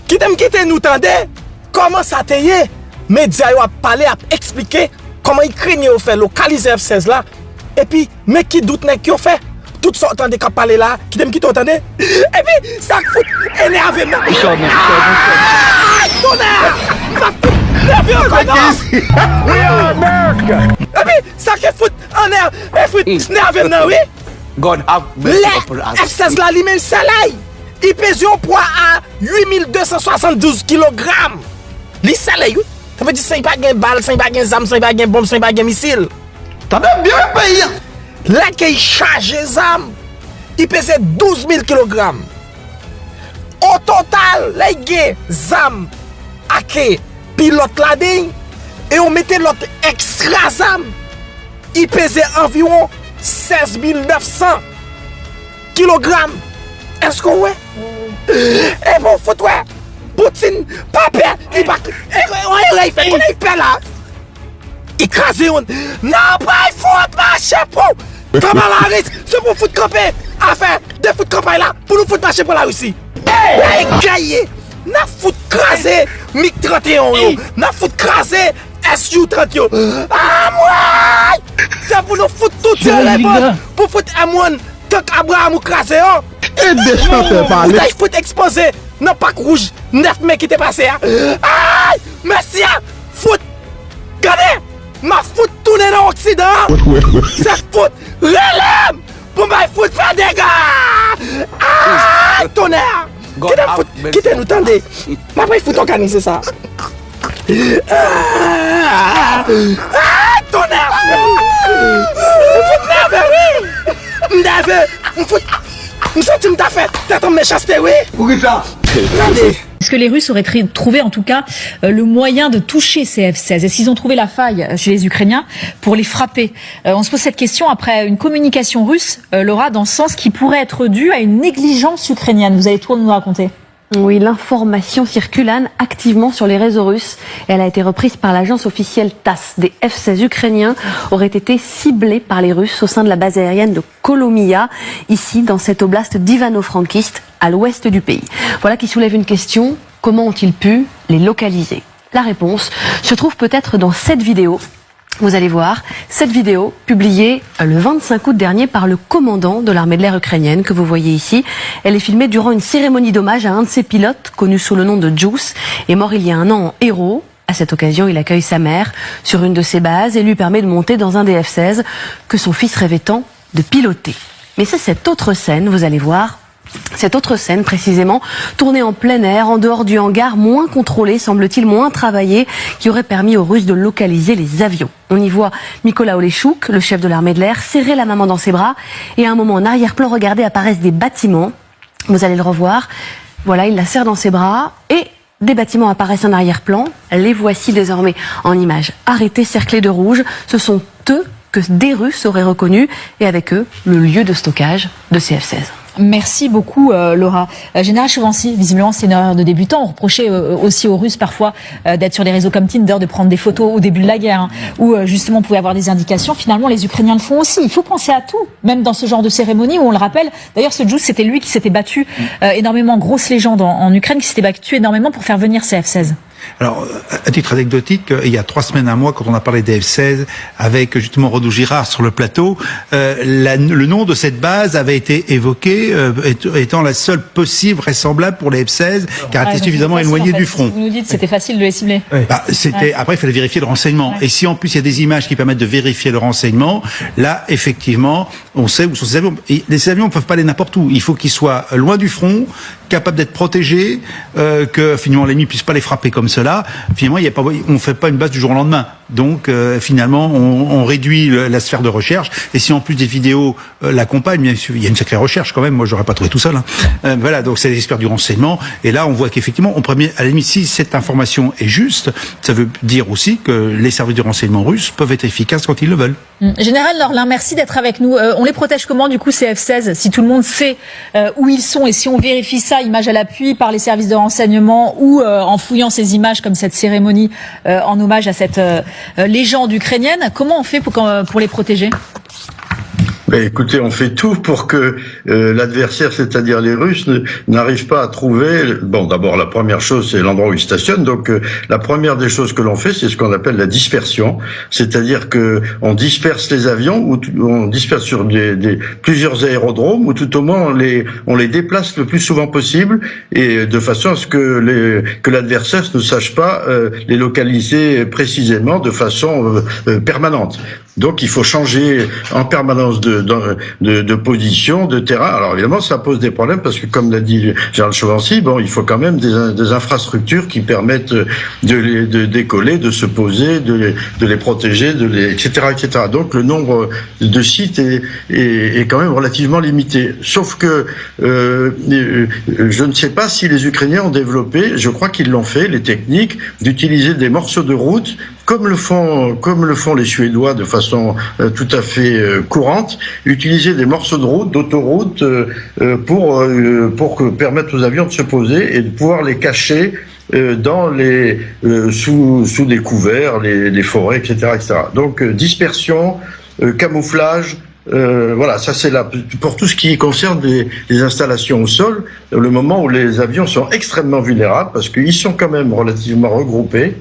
Qui t'aime quitter nous tendez? Comment ça t'est? Média a parlé, a expliqué comment Ukraine a fait localiser F-16 là. Et puis, mais qui doute n'est qui a fait? Tout ça entendez qu'à parler là, qui t'aime qui t'entendez? Et puis, ça fout énervé maintenant. We are America. Et puis, ça qui fout en air, et fout énervé maintenant, oui? God have mercy upon us. F-16 là, lui-même, c'est là. Il pèse un poids à 8272 kg. Li salé, oui. Ça veut dire que ça pas de balle, ça pas de zam, ça pas de bombe, ça pas de missile. T'entends bien le pays? Là qu'il charge les armes, il pesait 12 000 kg. Au total, les armes à qui pilote la dingue et on mettait l'autre extra armes. Il pesait environ 16 900 kg. Est-ce qu'on ouais? Et bon, faut toi, Poutine, papa, il va. Il fait qu'on est pas là. Écraser on. Non, pas il faut marcher pour. Comment la Russie, c'est pour foutre camper. Enfin, de foutre camper là, pour nous foutre marcher pour la Russie. Là, il gagne. N'a foutre craser MiG-31 yo. N'a foutre craser Su-30 yo. Ah, moi! C'est pour nous foutre tout les bonnes. Pour foutre M1, tant qu'Abraham ou craser yo. Et des chanteurs parler. Il faut exposer. Non, pas rouge. 9 mecs qui étaient passés. Aïe! Merci! Foot! Regardez! Ma foot tourner dans l'Occident! C'est foot! Relève! Pour ma foot faire des gars! Aïe! Tonnerre! Qui t'es nous tendez? Ma pas il faut organiser ça. Aïe! Tonnerre! Foot nerveux, oui! Nerveux! Foot! Nous sommes ta fête! T'as ton méchanceté, oui! Pour ça? Attendez! Est-ce que les Russes auraient trouvé en tout cas le moyen de toucher ces F-16? Est-ce qu'ils ont trouvé la faille chez les Ukrainiens pour les frapper? On se pose cette question après une communication russe, Laura, dans ce sens qui pourrait être due à une négligence ukrainienne. Vous allez tout nous raconter. Oui, l'information circule, Anne, activement sur les réseaux russes. Elle a été reprise par l'agence officielle TASS. Des F-16 ukrainiens auraient été ciblés par les Russes au sein de la base aérienne de Kolomia, ici dans cette oblast d'Ivano-Frankivsk, à l'ouest du pays. Voilà qui soulève une question. Comment ont-ils pu les localiser? La réponse se trouve peut-être dans cette vidéo. Vous allez voir, cette vidéo publiée le 25 août dernier par le commandant de l'armée de l'air ukrainienne que vous voyez ici. Elle est filmée durant une cérémonie d'hommage à un de ses pilotes, connu sous le nom de Juice, et mort il y a un an en héros. À cette occasion, il accueille sa mère sur une de ses bases et lui permet de monter dans un des F-16 que son fils rêvait tant de piloter. Mais c'est cette autre scène, vous allez voir, cette autre scène, précisément, tournée en plein air, en dehors du hangar, moins contrôlée, semble-t-il, moins travaillée, qui aurait permis aux Russes de localiser les avions. On y voit Mykola Oleshchuk, le chef de l'armée de l'air, serrer la maman dans ses bras, et à un moment en arrière-plan, regardez, apparaissent des bâtiments. Vous allez le revoir. Voilà, il la serre dans ses bras, et des bâtiments apparaissent en arrière-plan. Les voici désormais en images arrêtés, cerclés de rouge. Ce sont eux que des Russes auraient reconnus, et avec eux, le lieu de stockage de ces F-16. Merci beaucoup, Laura. Général Chovancy, visiblement, c'est une erreur de débutant. On reprochait aussi aux Russes parfois d'être sur des réseaux comme Tinder, de prendre des photos au début de la guerre, où justement on pouvait avoir des indications. Finalement, les Ukrainiens le font aussi. Il faut penser à tout, même dans ce genre de cérémonie où on le rappelle. D'ailleurs, ce Juice, c'était lui qui s'était battu énormément, grosse légende en Ukraine, qui s'était battu énormément pour faire venir ces F-16. Alors, à titre anecdotique, il y a 3 semaines, un mois, quand on a parlé des F-16, avec justement Renaud Girard sur le plateau, le nom de cette base avait été évoqué, étant la seule possible vraisemblable pour les F-16, car elle était suffisamment éloignée du front. Vous nous dites, c'était facile de les cibler. Bah, après, il fallait vérifier le renseignement. Ouais. Et si en plus il y a des images qui permettent de vérifier le renseignement, là, effectivement, on sait où sont ces avions. Et les avions ne peuvent pas aller n'importe où. Il faut qu'ils soient loin du front, capables d'être protégés, que finalement l'ennemi puisse pas les frapper comme cela. Finalement, on ne fait pas une base du jour au lendemain. Donc, finalement, on réduit la sphère de recherche. Et si en plus des vidéos l'accompagnent, bien sûr, il y a une sacrée recherche quand même. Moi, j'aurais pas trouvé tout seul. Voilà, donc c'est les experts du renseignement. Et là, on voit qu'effectivement, à la limite, si cette information est juste, ça veut dire aussi que les services de renseignement russes peuvent être efficaces quand ils le veulent. Général Norlin, merci d'être avec nous. On les protège comment, du coup, ces F-16, si tout le monde sait où ils sont et si on vérifie ça, image à l'appui, par les services de renseignement ou en fouillant ces images comme cette cérémonie en hommage à cette légende ukrainienne, comment on fait pour les protéger ? Écoutez, on fait tout pour que l'adversaire, c'est-à-dire les Russes, n'arrive pas à trouver... Bon, d'abord, la première chose, c'est l'endroit où ils stationnent. Donc, la première des choses que l'on fait, c'est ce qu'on appelle la dispersion. C'est-à-dire que on disperse les avions, ou on disperse sur plusieurs aérodromes, ou tout au moins, on les déplace le plus souvent possible, et de façon à ce que l'adversaire ne sache pas les localiser précisément de façon permanente. Donc il faut changer en permanence de position, de terrain. Alors évidemment, ça pose des problèmes parce que, comme l'a dit Gérald Chauvency, bon, il faut quand même des infrastructures qui permettent de décoller, de se poser, de les protéger, etc., etc. Donc le nombre de sites est quand même relativement limité. Sauf que je ne sais pas si les Ukrainiens ont développé, je crois qu'ils l'ont fait, les techniques d'utiliser des morceaux de route comme le font les Suédois de façon tout à fait courante, utiliser des morceaux de route, d'autoroute, pour permettre aux avions de se poser et de pouvoir les cacher dans sous des couverts, les forêts, etc., etc. Donc dispersion, camouflage. Voilà, ça c'est là pour tout ce qui concerne les installations au sol, le moment où les avions sont extrêmement vulnérables parce qu'ils sont quand même relativement regroupés.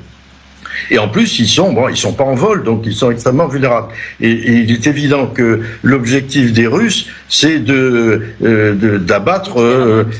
Et en plus, ils sont pas en vol, donc ils sont extrêmement vulnérables. Et il est évident que l'objectif des Russes, c'est d'abattre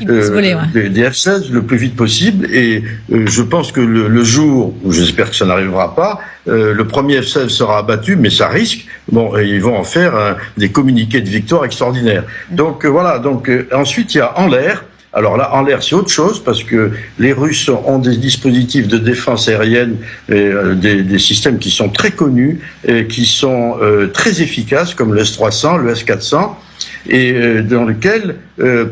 des F-16 le plus vite possible. Et je pense que le jour où, j'espère que ça n'arrivera pas, le premier F-16 sera abattu, mais ça risque. Bon, et ils vont en faire des communiqués de victoire extraordinaires. Donc voilà. Donc ensuite, il y a en l'air. Alors là, en l'air, c'est autre chose, parce que les Russes ont des dispositifs de défense aérienne, des systèmes qui sont très connus, et qui sont très efficaces, comme le S-300, le S-400, et dans lequel,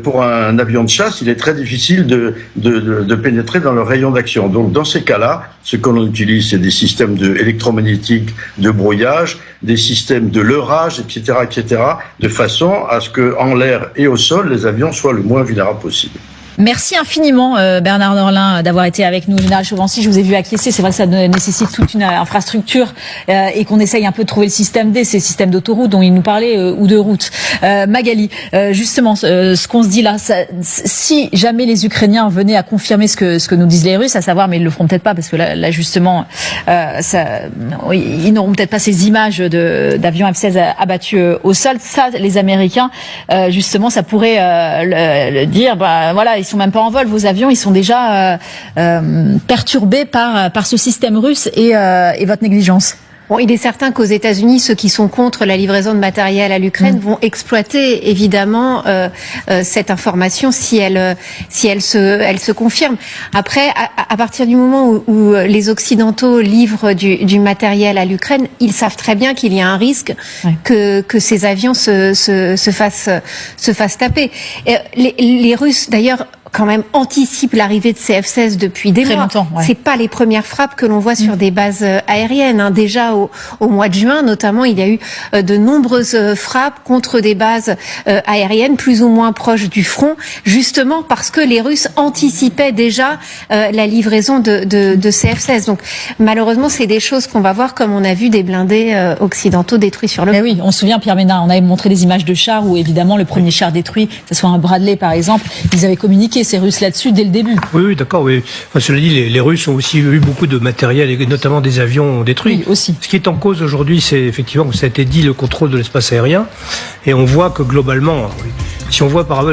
pour un avion de chasse, il est très difficile de pénétrer dans le rayon d'action. Donc dans ces cas-là, ce qu'on utilise, c'est des systèmes électromagnétiques de brouillage, des systèmes de leurrage, etc., etc., de façon à ce que, en l'air et au sol, les avions soient le moins vulnérables possible. Merci infiniment Bernard Norlin d'avoir été avec nous. Général Chauvency, je vous ai vu acquiescer. C'est vrai que ça nécessite toute une infrastructure et qu'on essaye un peu de trouver le système D, ces systèmes d'autoroute dont il nous parlait ou de route. Magali, justement, ce qu'on se dit là, si jamais les Ukrainiens venaient à confirmer ce que nous disent les Russes, à savoir, mais ils le feront peut-être pas parce que là justement, ils n'auront peut-être pas ces images d'avions F-16 abattus au sol. Ça, les Américains, justement, ça pourrait le dire. Bah voilà. Ils sont même pas en vol, vos avions, ils sont déjà perturbés par ce système russe et votre négligence. Bon, il est certain qu'aux États-Unis, ceux qui sont contre la livraison de matériel à l'Ukraine vont exploiter évidemment cette information si elle se confirme. Après, à partir du moment où les Occidentaux livrent du matériel à l'Ukraine, ils savent très bien qu'il y a un risque que ces avions se fassent taper. Et les Russes, d'ailleurs, quand même anticipe l'arrivée de ces F-16 depuis des mois. Longtemps, ouais. C'est pas les premières frappes que l'on voit sur des bases aériennes. Hein. Déjà au mois de juin, notamment, il y a eu de nombreuses frappes contre des bases aériennes plus ou moins proches du front, justement parce que les Russes anticipaient déjà la livraison de ces F-16. Donc malheureusement, c'est des choses qu'on va voir comme on a vu des blindés occidentaux détruits sur le front. Oui, on se souvient, Pierre Ménard, on avait montré des images de chars où évidemment le premier char détruit, que ce soit un Bradley par exemple, ils avaient communiqué ces Russes là-dessus dès le début. Oui, d'accord, oui. Enfin, cela dit, les Russes ont aussi eu beaucoup de matériel, et notamment des avions détruits. Oui, aussi. Ce qui est en cause aujourd'hui, c'est effectivement, comme ça a été dit, le contrôle de l'espace aérien. Et on voit que globalement, si on voit par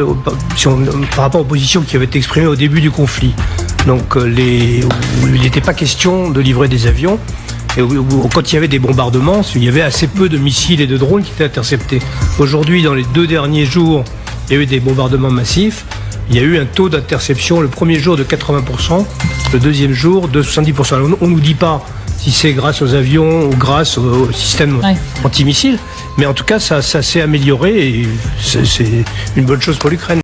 rapport aux positions qui avaient été exprimées au début du conflit, donc il n'était pas question de livrer des avions. Et quand il y avait des bombardements, il y avait assez peu de missiles et de drones qui étaient interceptés. Aujourd'hui, dans les 2 derniers jours, il y a eu des bombardements massifs. Il y a eu un taux d'interception le premier jour de 80%, le deuxième jour de 70%. Alors, on ne nous dit pas si c'est grâce aux avions ou grâce au système antimissiles, mais en tout cas, ça s'est amélioré et c'est une bonne chose pour l'Ukraine.